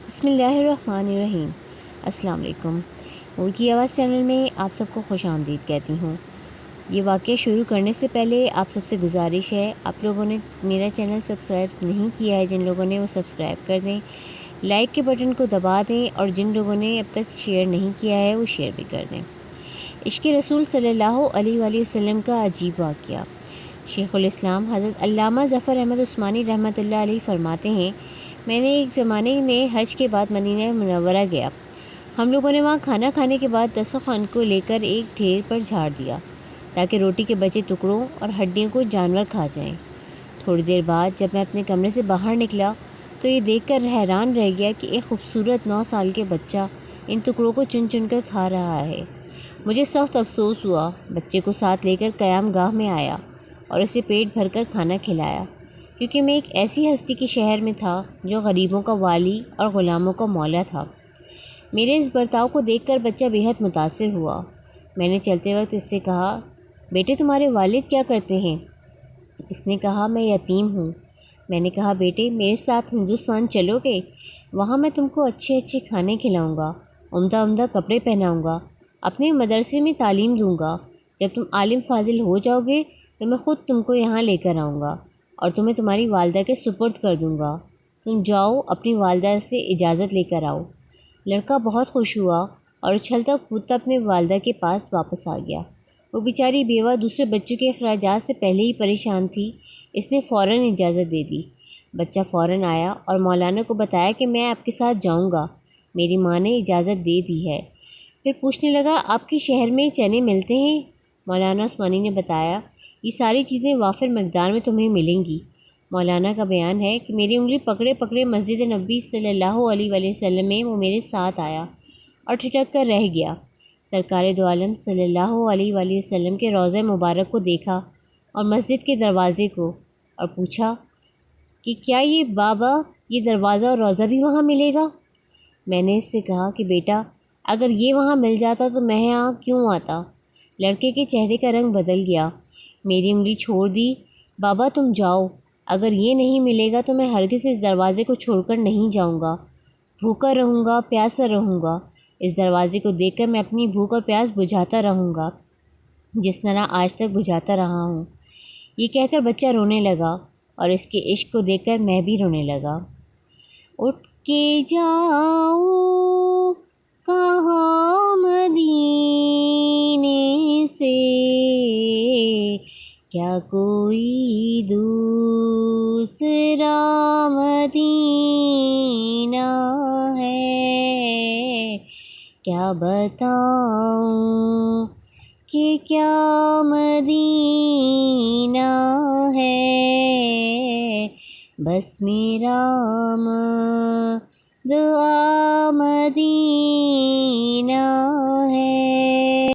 بسم اللہ الرحمن الرحیم۔ السلام علیکم۔ نور کی آواز چینل میں آپ سب کو خوش آمدید کہتی ہوں۔ یہ واقعہ شروع کرنے سے پہلے آپ سب سے گزارش ہے، آپ لوگوں نے میرا چینل سبسکرائب نہیں کیا ہے، جن لوگوں نے وہ سبسکرائب کر دیں، لائک کے بٹن کو دبا دیں، اور جن لوگوں نے اب تک شیئر نہیں کیا ہے وہ شیئر بھی کر دیں۔ عشق رسول صلی اللہ علیہ وآلہ وسلم کا عجیب واقعہ۔ شیخ الاسلام حضرت علامہ ظفر احمد عثمانی رحمۃ اللہ علیہ فرماتے ہیں، میں نے ایک زمانے میں حج کے بعد مدینہ منورہ گیا۔ ہم لوگوں نے وہاں کھانا کھانے کے بعد دسترخوان کو لے کر ایک ڈھیر پر جھاڑ دیا تاکہ روٹی کے بچے ٹکڑوں اور ہڈیوں کو جانور کھا جائیں۔ تھوڑی دیر بعد جب میں اپنے کمرے سے باہر نکلا تو یہ دیکھ کر حیران رہ گیا کہ ایک خوبصورت 9 سال کے بچہ ان ٹکڑوں کو چن چن کر کھا رہا ہے۔ مجھے سخت افسوس ہوا، بچے کو ساتھ لے کر قیام گاہ میں آیا اور اسے پیٹ بھر کر کھانا کھلایا، کیونکہ میں ایک ایسی ہستی کے شہر میں تھا جو غریبوں کا والی اور غلاموں کا مولا تھا۔ میرے اس برتاؤ کو دیکھ کر بچہ بے حد متاثر ہوا۔ میں نے چلتے وقت اس سے کہا، بیٹے تمہارے والد کیا کرتے ہیں؟ اس نے کہا، میں یتیم ہوں۔ میں نے کہا، بیٹے میرے ساتھ ہندوستان چلو گے؟ وہاں میں تم کو اچھے اچھے کھانے کھلاؤں گا، عمدہ عمدہ کپڑے پہناؤں گا، اپنے مدرسے میں تعلیم دوں گا۔ جب تم عالم فاضل ہو جاؤ گے تو میں خود تم کو یہاں لے کر آؤں گا اور تمہیں تمہاری والدہ کے سپرد کر دوں گا۔ تم جاؤ اپنی والدہ سے اجازت لے کر آؤ۔ لڑکا بہت خوش ہوا اور اچھلتا کودتا اپنے والدہ کے پاس واپس آ گیا۔ وہ بیچاری بیوہ دوسرے بچوں کے اخراجات سے پہلے ہی پریشان تھی۔ اس نے فوراً اجازت دے دی۔ بچہ فوراً آیا اور مولانا کو بتایا کہ میں آپ کے ساتھ جاؤں گا، میری ماں نے اجازت دے دی ہے۔ پھر پوچھنے لگا، آپ کے شہر میں چنے ملتے ہیں؟ مولانا عثمانی نے بتایا، یہ ساری چیزیں وافر مقدار میں تمہیں ملیں گی۔ مولانا کا بیان ہے کہ میری انگلی پکڑے پکڑے مسجد نبوی صلی اللہ علیہ وآلہ وسلم میں وہ میرے ساتھ آیا اور ٹھٹک کر رہ گیا۔ سرکار دو عالم صلی اللہ علیہ وآلہ وسلم کے روضہ مبارک کو دیکھا اور مسجد کے دروازے کو، اور پوچھا کہ کیا یہ بابا، یہ دروازہ اور روضہ بھی وہاں ملے گا؟ میں نے اس سے کہا کہ بیٹا، اگر یہ وہاں مل جاتا تو میں یہاں کیوں آتا؟ لڑکے کے چہرے کا رنگ بدل گیا۔ میری انگلی چھوڑ دی۔ بابا تم جاؤ، اگر یہ نہیں ملے گا تو میں ہرگز اس دروازے کو چھوڑ کر نہیں جاؤں گا۔ بھوکا رہوں گا، پیاسا رہوں گا۔ اس دروازے کو دیکھ کر میں اپنی بھوک اور پیاس بجھاتا رہوں گا جس طرح آج تک بجھاتا رہا ہوں۔ یہ کہہ کر بچہ رونے لگا اور اس کے عشق کو دیکھ کر میں بھی رونے لگا۔ اٹھ کے جاؤں کہاں مدینے سے، کیا کوئی دوسرا مدینہ ہے؟ کیا بتاؤں کہ کیا مدینہ ہے؟ بس میرا دعا مدینہ